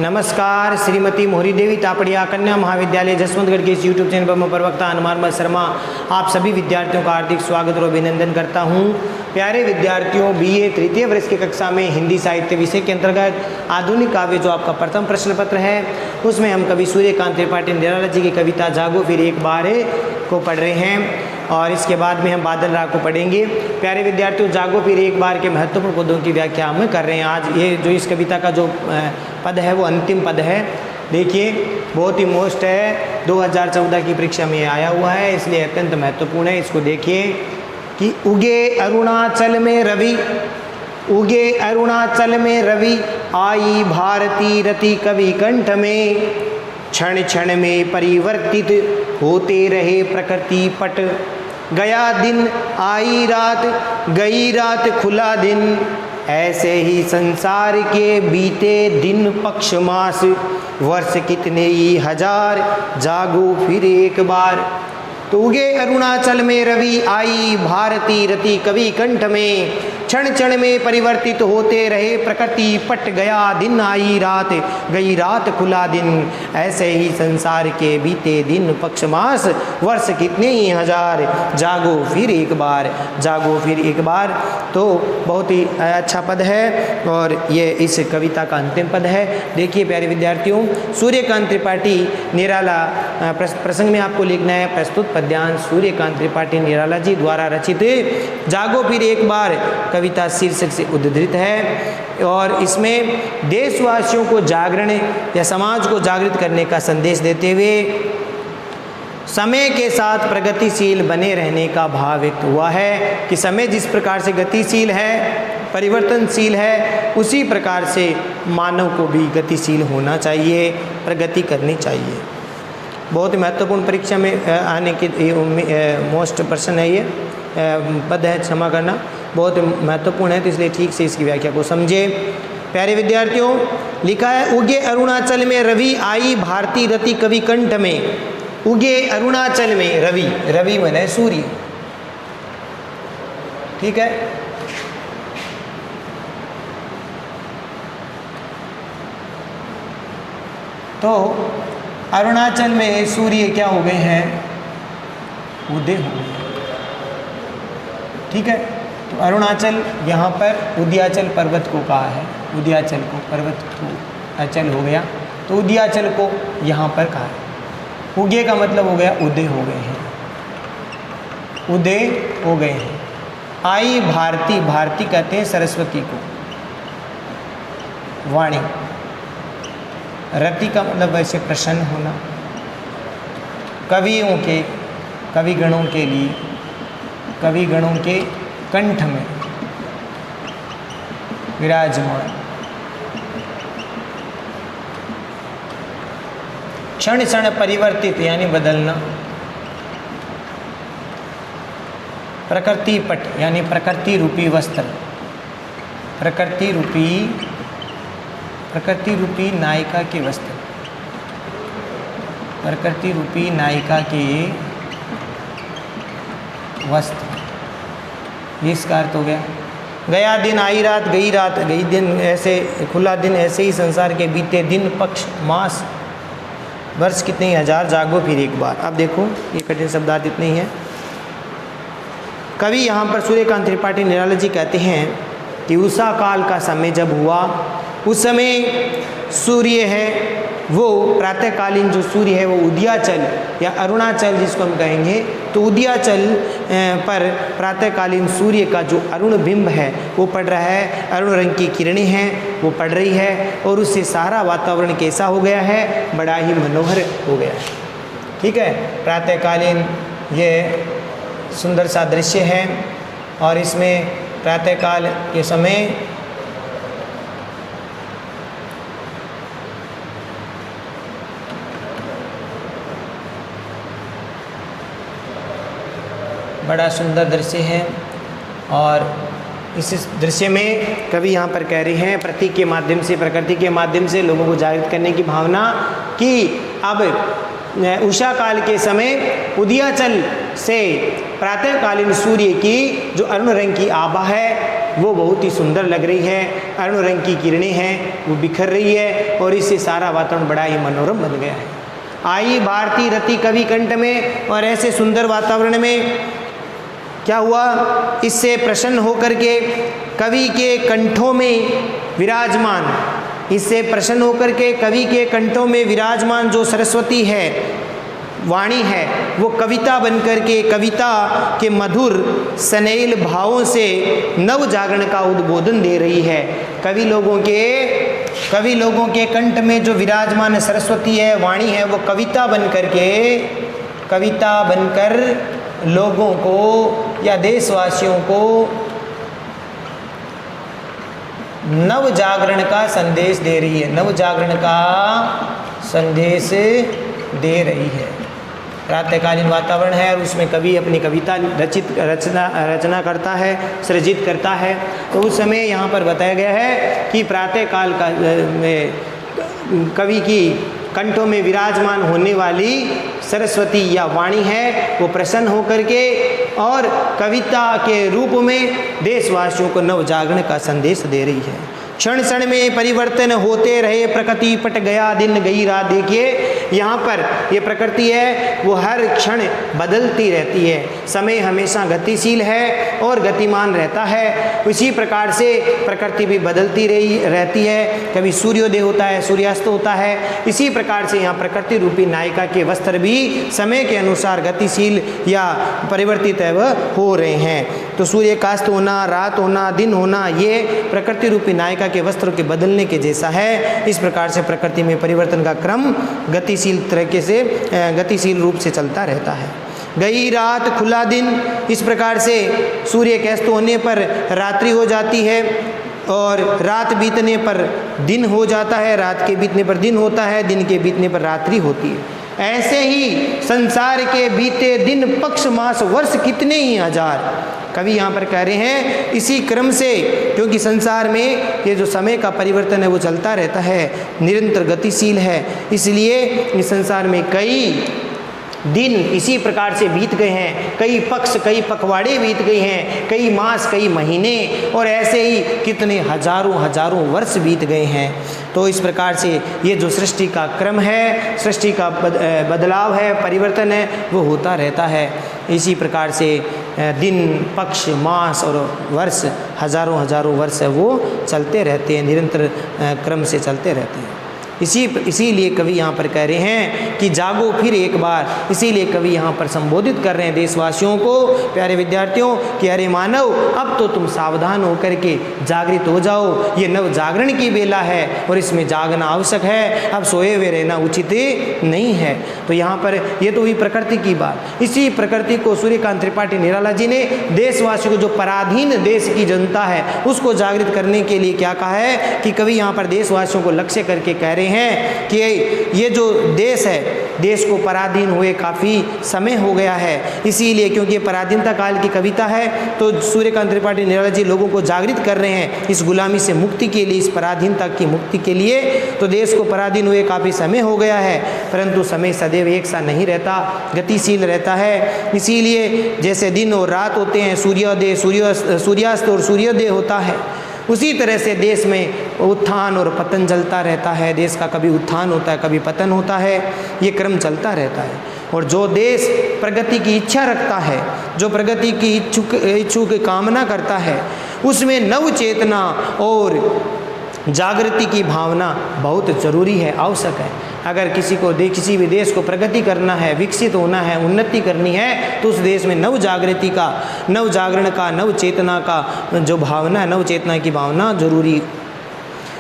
नमस्कार। श्रीमती मोहरी देवी तापड़िया कन्या महाविद्यालय जसवंतगढ़ के इस यूट्यूब चैनल पर मैं प्रवक्ता हनुमान शर्मा आप सभी विद्यार्थियों का हार्दिक स्वागत और अभिनंदन करता हूं। प्यारे विद्यार्थियों, बीए तृतीय वर्ष की कक्षा में हिंदी साहित्य विषय के अंतर्गत आधुनिक काव्य जो आपका प्रथम प्रश्न पत्र है, उसमें हम कवि सूर्यकांत त्रिपाठी निराला जी की कविता जागो फिर एक बार को पढ़ रहे हैं और इसके बाद में हम बादल राग को पढ़ेंगे। प्यारे विद्यार्थियों, जागो फिर एक बार के महत्वपूर्ण पदों की व्याख्या हम कर रहे हैं। आज ये जो इस कविता का जो पद है वो अंतिम पद है। देखिए, बहुत ही मोस्ट है, 2014 की परीक्षा में आया हुआ है, इसलिए अत्यंत महत्वपूर्ण है। इसको देखिए कि उगे अरुणाचल में रवि, उगे अरुणाचल में रवि, आई भारती रति कवि कंठ में, क्षण क्षण में परिवर्तित होते रहे प्रकृति पट, गया दिन आई रात, गई रात खुला दिन, ऐसे ही संसार के बीते दिन पक्ष मास, वर्ष कितने ही हजार, जागो फिर एक बार। तो उगे अरुणाचल में रवि, आई भारती रति कवि कंठ में, क्षण क्षण में परिवर्तित होते रहे प्रकृति पट, गया दिन आई रात, गई रात खुला दिन, ऐसे ही संसार के बीते दिन पक्ष मास, वर्ष कितने ही हजार, जागो फिर एक बार, जागो फिर एक बार। तो बहुत ही अच्छा पद है और ये इस कविता का अंतिम पद है। देखिए प्यारे विद्यार्थियों, सूर्यकांत त्रिपाठी निराला प्रसंग में आपको लिखना है प्रस्तुत पद्यांश सूर्यकांत त्रिपाठी निराला जी द्वारा रचित जागो फिर एक बार कविता शीर्षक से उद्धृत है और इसमें देशवासियों को जागरण या समाज को जागृत करने का संदेश देते हुए समय के साथ प्रगतिशील बने रहने का भाव व्यक्त हुआ है कि समय जिस प्रकार से गतिशील है, परिवर्तनशील है, उसी प्रकार से मानव को भी गतिशील होना चाहिए, प्रगति करनी चाहिए। बहुत महत्वपूर्ण परीक्षा में आने की मोस्ट प्रश्न है, ये पद है, क्षमा करना, बहुत महत्वपूर्ण है, तो इसलिए ठीक से इसकी व्याख्या को समझे। प्यारे विद्यार्थियों, लिखा है उगे अरुणाचल में रवि, आई भारती रति कवि कंठ में। उगे अरुणाचल में रवि, रवि माने सूर्य, ठीक है। तो अरुणाचल में सूर्य क्या हो गए हैं, उदय हो गए, ठीक है। तो अरुणाचल यहाँ पर उदयाचल पर्वत को कहा है, उदयाचल को, पर्वत को अचल हो गया, तो उदयाचल को यहाँ पर कहा है। उगे का मतलब हो गया उदय हो गए हैं, उदय हो गए हैं। आई भारती, भारती कहते हैं सरस्वती को, वाणी। रति का मतलब वैसे प्रसन्न होना, कवियों के, कविगणों के लिए, कविगणों के कंठ में विराजमान। क्षण क्षण परिवर्तित यानी बदलना, प्रकृति पट यानी प्रकृति रूपी वस्त्र, प्रकृति रूपी नायिका के वस्त्र, प्रकृति रूपी नायिका के वस्त्र, ये इसका अर्थ हो गया। गया दिन आई रात, गई रात, गई दिन, ऐसे खुला दिन, ऐसे ही संसार के बीते दिन पक्ष मास, वर्ष कितने ही हजार, जागो फिर एक बार। अब देखो ये कठिन शब्दार्थ इतने ही हैं। कवि यहाँ पर सूर्यकांत त्रिपाठी निराला जी कहते हैं कि उषा काल का समय जब हुआ, उस समय सूर्य है वो प्रातःकालीन जो सूर्य है वो उदयाचल या अरुणाचल जिसको हम कहेंगे, तो उदयाचल पर प्रातःकालीन सूर्य का जो अरुण बिंब है वो पड़ रहा है, अरुण रंग की किरणें हैं वो पड़ रही है और उससे सारा वातावरण कैसा हो गया है, बड़ा ही मनोहर हो गया है, ठीक है। प्रातःकालीन ये सुंदर सा दृश्य है और इसमें प्रातःकाल के समय बड़ा सुंदर दृश्य है और इस दृश्य में कवि यहाँ पर कह रहे हैं प्रतीक के माध्यम से, प्रकृति के माध्यम से लोगों को जागृत करने की भावना कि अब उषा काल के समय उदयाचल से प्रातःकालीन सूर्य की जो अरुण रंग की आभा है वो बहुत ही सुंदर लग रही है। अरुण रंग की किरणें हैं वो बिखर रही है और इससे सारा वातावरण बड़ा ही मनोरम बन गया है। आई भारती रति कवि कंठ में, और ऐसे सुंदर वातावरण में क्या हुआ, इससे प्रसन्न होकर के कवि के कंठों में विराजमान, इससे प्रसन्न होकर के कवि के कंठों में विराजमान जो सरस्वती है, वाणी है, वो कविता बनकर के कविता के मधुर स्नेल भावों से नव जागरण का उद्बोधन दे रही है। कवि लोगों के कंठ में जो विराजमान सरस्वती है, वाणी है, वो कविता बनकर लोगों को या देशवासियों को नव जागरण का संदेश दे रही है, नव जागरण का संदेश दे रही है। प्रातःकालीन वातावरण है और उसमें कवि अपनी कविता रचना करता है, सृजित करता है। तो उस समय यहाँ पर बताया गया है कि प्रातःकाल का में कवि की कंठों में विराजमान होने वाली सरस्वती या वाणी है, वो प्रसन्न होकर के और कविता के रूप में देशवासियों को नव जागरण का संदेश दे रही है। क्षण क्षण में परिवर्तन होते रहे, प्रकृति पट गया दिन गई रात। देखिए यहाँ पर ये प्रकृति है वो हर क्षण बदलती रहती है, समय हमेशा गतिशील है और गतिमान रहता है। इसी प्रकार से प्रकृति भी बदलती रहती है, कभी सूर्योदय होता है, सूर्यास्त होता है। इसी प्रकार से यहाँ प्रकृति रूपी नायिका के वस्त्र भी समय के अनुसार गतिशील या परिवर्तित हो रहे हैं। तो सूर्यास्त होना, रात होना, दिन होना, ये प्रकृति रूपी नायिका के वस्त्रों के बदलने के जैसा है। इस प्रकार से प्रकृति में परिवर्तन का क्रम गतिशील रूप से चलता रहता है। गई रात खुला दिन, इस प्रकार से सूर्य के अस्त होने पर रात्रि हो जाती है और रात बीतने पर दिन हो जाता है, रात के बीतने पर दिन होता है, दिन के बीतने पर रात्रि होती है। ऐसे ही संसार के बीते दिन, पक्ष, मास, वर्ष कितने ही हजार। कवि यहाँ पर कह रहे हैं इसी क्रम से, क्योंकि संसार में ये जो समय का परिवर्तन है वो चलता रहता है, निरंतर गतिशील है, इसलिए इस संसार में कई दिन इसी प्रकार से बीत गए हैं, कई पक्ष, कई पखवाड़े बीत गए हैं, कई मास, कई महीने, और ऐसे ही कितने हजारों वर्ष बीत गए हैं। तो इस प्रकार से ये जो सृष्टि का क्रम है, सृष्टि का बदलाव है, परिवर्तन है, वो होता रहता है। इसी प्रकार से दिन, पक्ष, मास और वर्ष हजारों वर्ष है वो चलते रहते हैं, निरंतर क्रम से चलते रहते हैं। इसीलिए कवि यहाँ पर कह रहे हैं कि जागो फिर एक बार। इसीलिए कवि यहाँ पर संबोधित कर रहे हैं देशवासियों को, प्यारे विद्यार्थियों, कि अरे मानव, अब तो तुम सावधान होकर के जागृत हो जाओ। ये नव जागरण की बेला है और इसमें जागना आवश्यक है, अब सोए हुए रहना उचित नहीं है। तो यहाँ पर ये तो हुई प्रकृति की बात। इसी प्रकृति को सूर्यकांत त्रिपाठी निराला जी ने देशवासियों को, जो पराधीन देश की जनता है, उसको जागृत करने के लिए क्या कहा है कि कवि यहाँ पर देशवासियों को लक्ष्य करके कह रहे हैं कि ये जो देश है, देश को पराधीन हुए काफ़ी समय हो गया है। इसीलिए क्योंकि ये पराधीनता काल की कविता है, तो सूर्यकांत त्रिपाठी निराला जी लोगों को जागृत कर रहे हैं इस गुलामी से मुक्ति के लिए, इस पराधीनता की मुक्ति के लिए। तो देश को पराधीन हुए काफ़ी समय हो गया है, परंतु समय सदैव एक सा नहीं रहता, गतिशील रहता है। इसीलिए जैसे दिन और रात होते हैं, सूर्यास्त और सूर्योदय होता है, उसी तरह से देश में उत्थान और पतन चलता रहता है। देश का कभी उत्थान होता है, कभी पतन होता है, ये क्रम चलता रहता है। और जो देश प्रगति की इच्छा रखता है, जो प्रगति की इच्छुक कामना करता है, उसमें नव चेतना और जागृति की भावना बहुत ज़रूरी है, आवश्यक है। अगर किसी भी देश को प्रगति करना है, विकसित होना है, उन्नति करनी है, तो उस देश में नव जागृति का, नव जागरण का, नव चेतना का जो भावना है, नव चेतना की भावना जरूरी।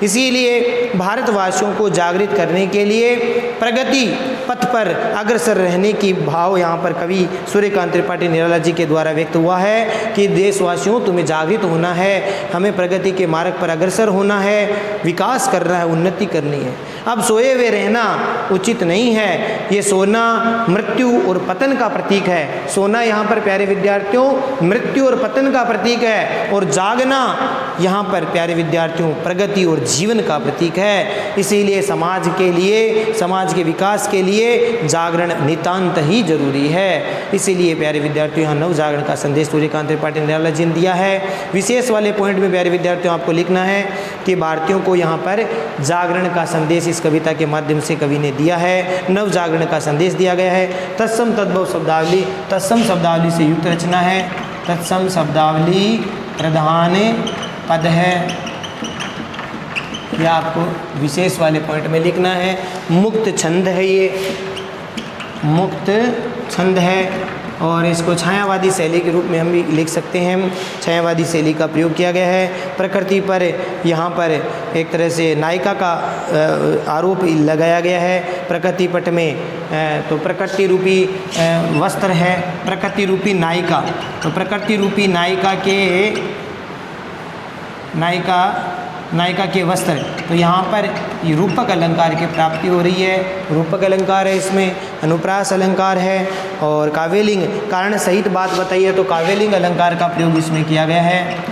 इसीलिए भारतवासियों को जागृत करने के लिए प्रगति पथ पर अग्रसर रहने की भाव यहाँ पर कवि सूर्यकांत त्रिपाठी निराला जी के द्वारा व्यक्त हुआ है कि देशवासियों, तुम्हें जागृत होना है, हमें प्रगति के मार्ग पर अग्रसर होना है, विकास करना है, उन्नति करनी है। अब सोए हुए रहना उचित नहीं है। ये सोना मृत्यु और पतन का प्रतीक है। सोना यहाँ पर प्यारे विद्यार्थियों मृत्यु और पतन का प्रतीक है, और जागना यहाँ पर प्यारे विद्यार्थियों प्रगति और जीवन का प्रतीक है। इसीलिए समाज के लिए, समाज के विकास के लिए जागरण नितांत ही जरूरी है। इसीलिए प्यारे विद्यार्थियों यहाँ नव जागरण का संदेश सूर्यकांत त्रिपाठी निराला जी ने दिया है। विशेष वाले पॉइंट में प्यारे विद्यार्थियों आपको लिखना है कि भारतीयों को यहाँ पर जागरण का संदेश इस कविता के माध्यम से कवि ने दिया है, नव जागरण का संदेश दिया गया है। तत्सम तद्भव शब्दावली, तत्सम शब्दावली से युक्त रचना है। तत्सम शब्दावली प्रधान पद है, यह आपको विशेष वाले पॉइंट में लिखना है। मुक्त छंद है, ये मुक्त छंद है और इसको छायावादी शैली के रूप में हम भी लिख सकते हैं। छायावादी शैली का प्रयोग किया गया है। प्रकृति पर यहाँ पर एक तरह से नायिका का आरोप लगाया गया है। प्रकृति पट में तो प्रकृति रूपी वस्त्र है, प्रकृति रूपी नायिका, तो प्रकृति रूपी नायिका के वस्त्र, तो यहाँ पर ये रूपक अलंकार की प्राप्ति हो रही है। रूपक अलंकार है, इसमें अनुप्रास अलंकार है और काव्यलिंग कारण सहित बात बताइए तो काव्यलिंग अलंकार का प्रयोग इसमें किया गया है।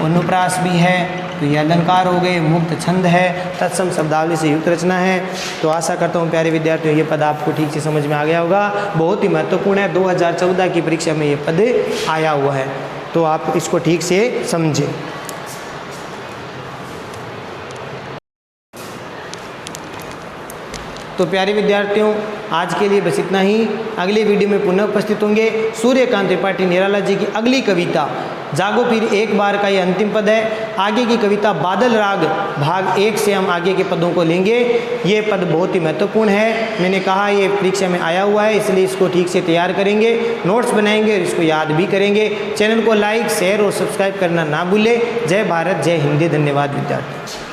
अनुप्रास भी है, तो ये अलंकार हो गए। मुक्त छंद है, तत्सम शब्दावली से युक्त रचना है। तो आशा करता हूँ प्यारे विद्यार्थियों ये पद आपको ठीक से समझ में आ गया होगा। बहुत ही महत्वपूर्ण है, 2014 की परीक्षा में ये पद आया हुआ है, तो आप इसको ठीक से समझें। तो प्यारे विद्यार्थियों आज के लिए बस इतना ही। अगले वीडियो में पुनः उपस्थित होंगे। सूर्यकांत त्रिपाठी निराला जी की अगली कविता जागो फिर एक बार का ये अंतिम पद है। आगे की कविता बादल राग भाग 1 से हम आगे के पदों को लेंगे। ये पद बहुत ही महत्वपूर्ण है, मैंने कहा ये परीक्षा में आया हुआ है, इसलिए इसको ठीक से तैयार करेंगे, नोट्स बनाएंगे और इसको याद भी करेंगे। चैनल को लाइक, शेयर और सब्सक्राइब करना ना भूलें। जय भारत, जय हिंदी। धन्यवाद विद्यार्थी।